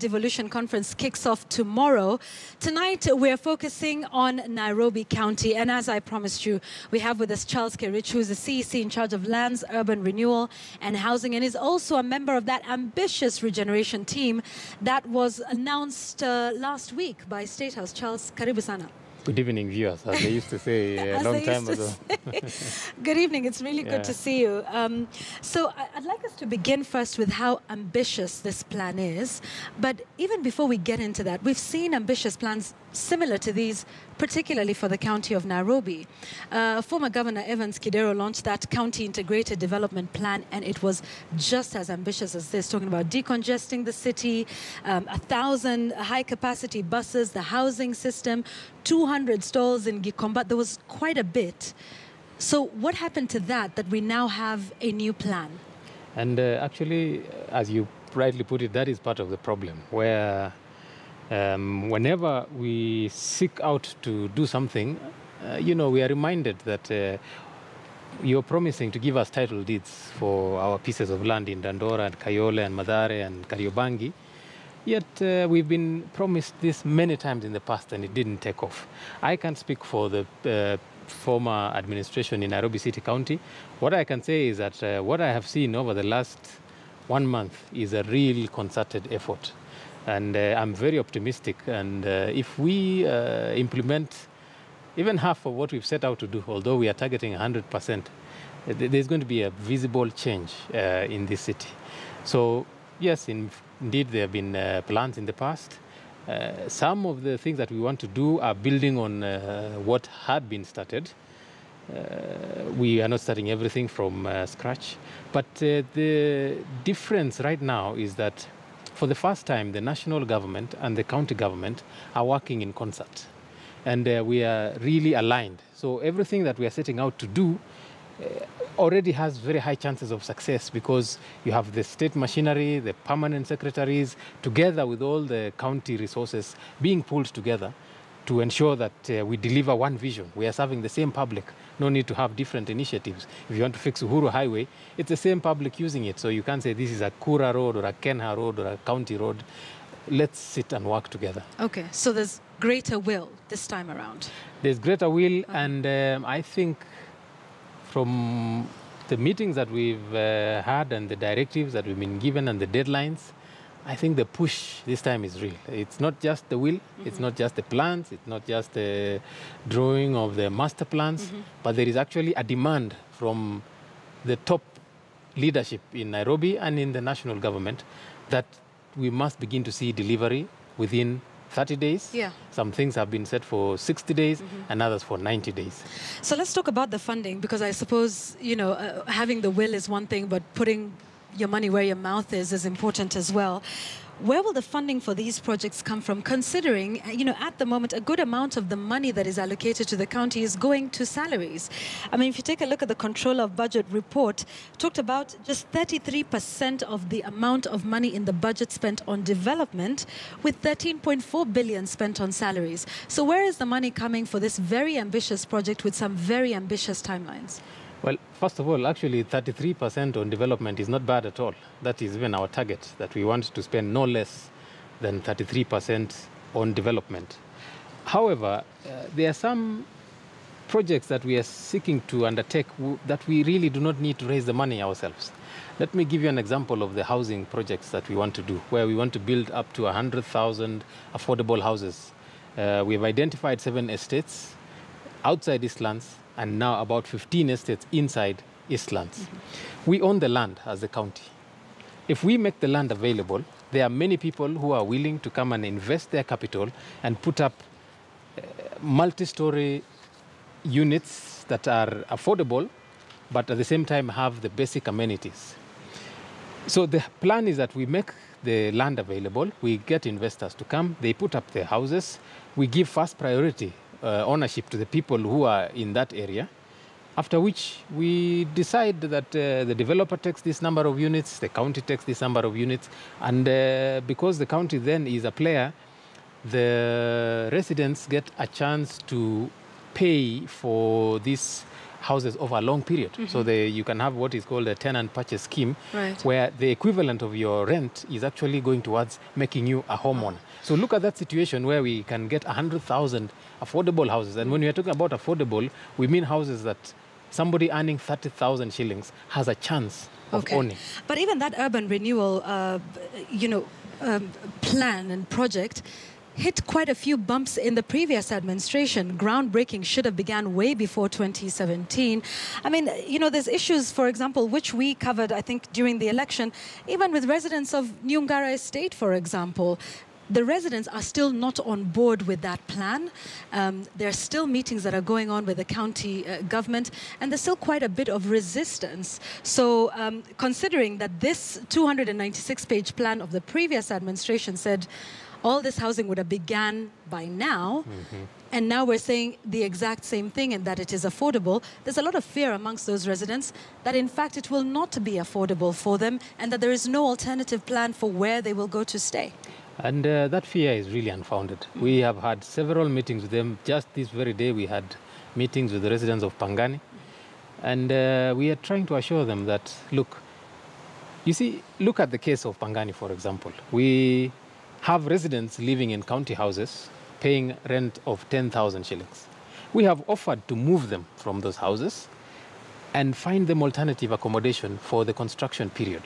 Devolution Conference kicks off tomorrow. Tonight, we're focusing on Nairobi County. And as I promised you, we have with us Charles Kerich, who's the CEC in charge of lands, urban renewal and housing, and is also a member of that ambitious regeneration team that was announced last week by State House. Charles, karibu sana. Good evening, viewers, as they used to say a long time ago. Good evening. It's really good to see you. So I'd like us to begin first with how ambitious this plan is. But even before we get into that, we've seen ambitious plans similar to these, particularly for the county of Nairobi. Former Governor Evans Kidero launched that county integrated development plan, and it was just as ambitious as this, talking about decongesting the city, 1,000 high-capacity buses, the housing system, 200 stalls in Gikomba. There was quite a bit. So what happened to that we now have a new plan? And actually, as you rightly put it, that is part of the problem, where whenever we seek out to do something, we are reminded that you're promising to give us title deeds for our pieces of land in Dandora and Kayole and Mathare and Kariobangi. Yet we've been promised this many times in the past and it didn't take off. I can't speak for the former administration in Nairobi City County. What I can say is that what I have seen over the last 1 month is a real concerted effort. And I'm very optimistic. And if we implement even half of what we've set out to do, although we are targeting 100%, there's going to be a visible change in this city. So yes, indeed, there have been plans in the past. Some of the things that we want to do are building on what had been started. We are not starting everything from scratch. But the difference right now is that for the first time, the national government and the county government are working in concert. And we are really aligned. So everything that we are setting out to do already has very high chances of success, because you have the state machinery, the permanent secretaries, together with all the county resources being pulled together to ensure that we deliver one vision. We are serving the same public. No need to have different initiatives. If you want to fix Uhuru Highway, it's the same public using it. So you can't say this is a Kura Road or a Kenha Road or a county road. Let's sit and work together. Okay, so there's greater will this time around. There's greater will, and I think from the meetings that we've had and the directives that we've been given and the deadlines, I think the push this time is real. It's not just the will, it's not just the plans, it's not just the drawing of the master plans, but there is actually a demand from the top leadership in Nairobi and in the national government that we must begin to see delivery within 30 days. Yeah. Some things have been set for 60 days and others for 90 days. So let's talk about the funding, because I suppose, having the will is one thing, but putting your money where your mouth is important as well. Where will the funding for these projects come from, considering, at the moment, a good amount of the money that is allocated to the county is going to salaries? I mean, if you take a look at the Controller of Budget report, talked about just 33% of the amount of money in the budget spent on development, with 13.4 billion spent on salaries. So where is the money coming for this very ambitious project with some very ambitious timelines? Well, first of all, actually 33% on development is not bad at all. That is even our target, that we want to spend no less than 33% on development. However, there are some projects that we are seeking to undertake that we really do not need to raise the money ourselves. Let me give you an example of the housing projects that we want to do, where we want to build up to 100,000 affordable houses. We've identified 7 estates outside Eastlands, and now about 15 estates inside Eastlands. We own the land as a county. If we make the land available, there are many people who are willing to come and invest their capital and put up multi-story units that are affordable, but at the same time have the basic amenities. So the plan is that we make the land available, we get investors to come, they put up their houses, we give first priority ownership to the people who are in that area, after which we decide that the developer takes this number of units, the county takes this number of units, and because the county then is a player, the residents get a chance to pay for this houses over a long period. So you can have what is called a tenant purchase scheme, Right. where the equivalent of your rent is actually going towards making you a homeowner. So look at that situation where we can get 100,000 affordable houses. And when we are talking about affordable, we mean houses that somebody earning 30,000 shillings has a chance of owning. But even that urban renewal, plan and project hit quite a few bumps in the previous administration. Groundbreaking should have began way before 2017. I mean, there's issues, for example, which we covered, I think, during the election, even with residents of Nyungara Estate, for example. The residents are still not on board with that plan. There are still meetings that are going on with the county government, and there's still quite a bit of resistance. So considering that this 296-page plan of the previous administration said all this housing would have began by now, and now we're saying the exact same thing and that it is affordable, there's a lot of fear amongst those residents that in fact it will not be affordable for them and that there is no alternative plan for where they will go to stay. And that fear is really unfounded. We have had several meetings with them. Just this very day, we had meetings with the residents of Pangani. And we are trying to assure them that, look, you see, look at the case of Pangani, for example. We have residents living in county houses paying rent of 10,000 shillings. We have offered to move them from those houses and find them alternative accommodation for the construction period.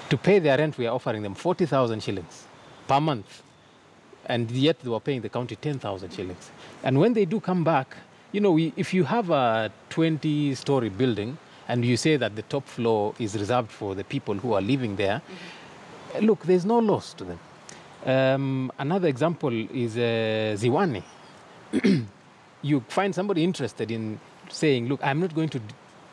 To pay their rent, we are offering them 40,000 shillings per month, and yet they were paying the county 10,000 shillings. And when they do come back, if you have a 20-story building and you say that the top floor is reserved for the people who are living there, look, there's no loss to them. Another example is Ziwani. You find somebody interested in saying, look, I'm not going to,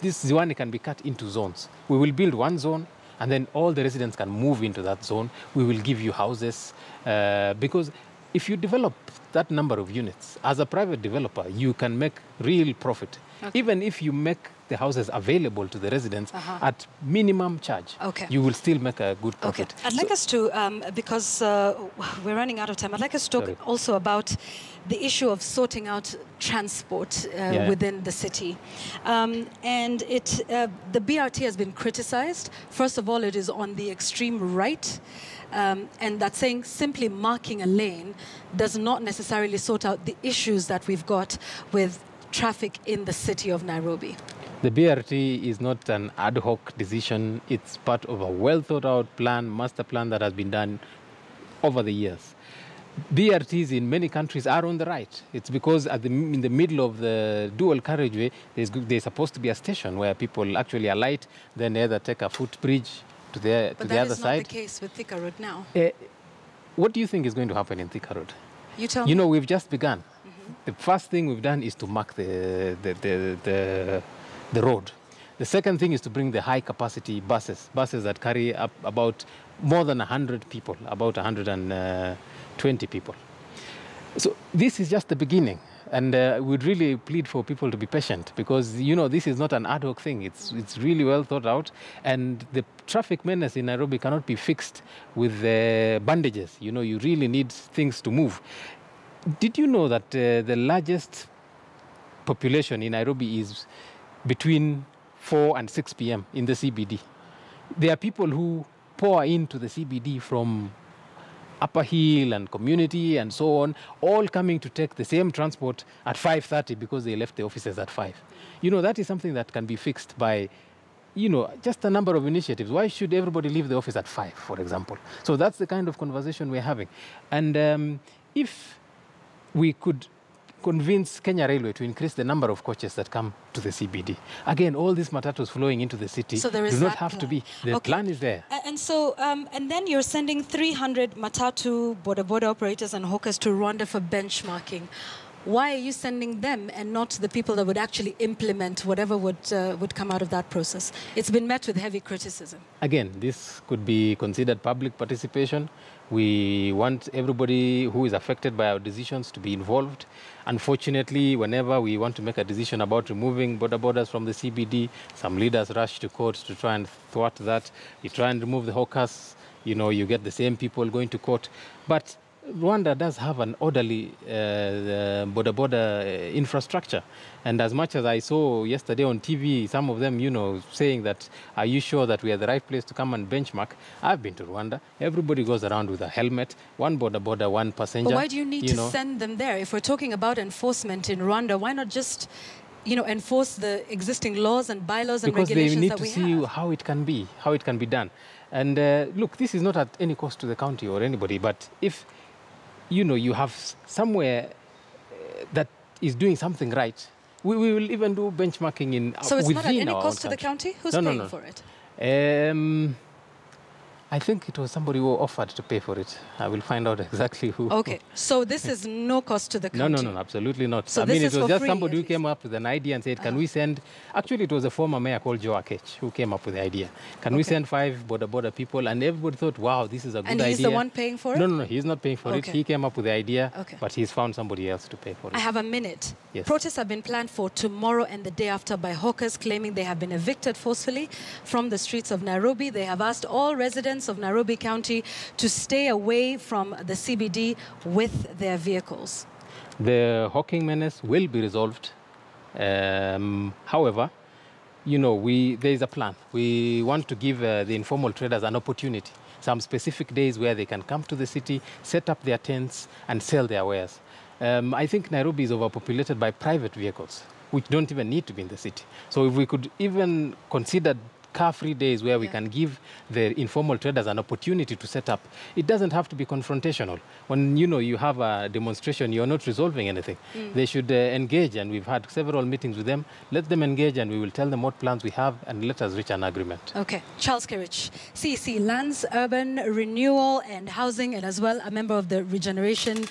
this Ziwani can be cut into zones. We will build one zone, and then all the residents can move into that zone. We will give you houses. Because if you develop that number of units, as a private developer, you can make real profit. Even if you make the houses available to the residents at minimum charge, you will still make a good profit. I'd like us to, because we're running out of time, I'd like us to talk also about the issue of sorting out transport within the city. And the BRT has been criticized. First of all, it is on the extreme right. And that's saying simply marking a lane does not necessarily sort out the issues that we've got with traffic in the city of Nairobi. The BRT is not an ad hoc decision. It's part of a well-thought-out plan, master plan that has been done over the years. BRTs in many countries are on the right. It's because in the middle of the dual carriageway, there's supposed to be a station where people actually alight, then either take a footbridge to the other side. But that is not the case with Thika Road now. What do you think is going to happen in Thika Road? You tell me. We've just begun. The first thing we've done is to mark the road. The second thing is to bring the high-capacity buses that carry up about more than 100 people, about 120 people. So this is just the beginning. And we'd really plead for people to be patient because, this is not an ad hoc thing. It's really well thought out. And the traffic menace in Nairobi cannot be fixed with bandages. You really need things to move. Did you know that the largest population in Nairobi is between 4 and 6 p.m. in the CBD? There are people who pour into the CBD from Upper Hill and Community and so on, all coming to take the same transport at 5:30 because they left the offices at 5. That is something that can be fixed by, just a number of initiatives. Why should everybody leave the office at 5, for example? So that's the kind of conversation we're having. And if we could convince Kenya Railway to increase the number of coaches that come to the CBD. Again, all these matatus flowing into the city do not have to be. The plan is there. And so, and then you're sending 300 matatu, boda operators and hawkers to Rwanda for benchmarking. Why are you sending them and not the people that would actually implement whatever would come out of that process? It's been met with heavy criticism. Again, this could be considered public participation. We want everybody who is affected by our decisions to be involved. Unfortunately, whenever we want to make a decision about removing borders from the CBD, some leaders rush to court to try and thwart that. You try and remove the hawkers, you get the same people going to court. But Rwanda does have an orderly border infrastructure. And as much as I saw yesterday on TV, some of them, saying that, are you sure that we are the right place to come and benchmark? I've been to Rwanda. Everybody goes around with a helmet, one border, one passenger. But why do you need to send them there? If we're talking about enforcement in Rwanda, why not just enforce the existing laws and bylaws and regulations that we have? Because they need to see how it can be done. And look, this is not at any cost to the county or anybody, but if, you have somewhere that is doing something right, we will even do benchmarking in So it's not at any cost to the county? Who's paying for it? I think it was somebody who offered to pay for it. I will find out exactly who. Okay, so this is no cost to the county? No, absolutely not. So I mean, it was just free, somebody who came up with an idea and said, can we send... Actually, it was a former mayor called Kerich who came up with the idea. Can we send 5 border people? And everybody thought, wow, this is a good idea. And he's the one paying for it? No, he's not paying for it. He came up with the idea, Okay. but he's found somebody else to pay for it. I have a minute. Yes. Protests have been planned for tomorrow and the day after by hawkers claiming they have been evicted forcefully from the streets of Nairobi. They have asked all residents of Nairobi County to stay away from the CBD with their vehicles. The hawking menace will be resolved. However, there is a plan. We want to give the informal traders an opportunity, some specific days where they can come to the city, set up their tents and sell their wares. I think Nairobi is overpopulated by private vehicles, which don't even need to be in the city. So if we could even consider car-free days where we can give the informal traders an opportunity to set up. It doesn't have to be confrontational. When, you have a demonstration, you're not resolving anything. They should engage, and we've had several meetings with them. Let them engage, and we will tell them what plans we have, and let us reach an agreement. Okay. Charles Kerich, CEC, Lands, Urban Renewal and Housing, and as well a member of the Regeneration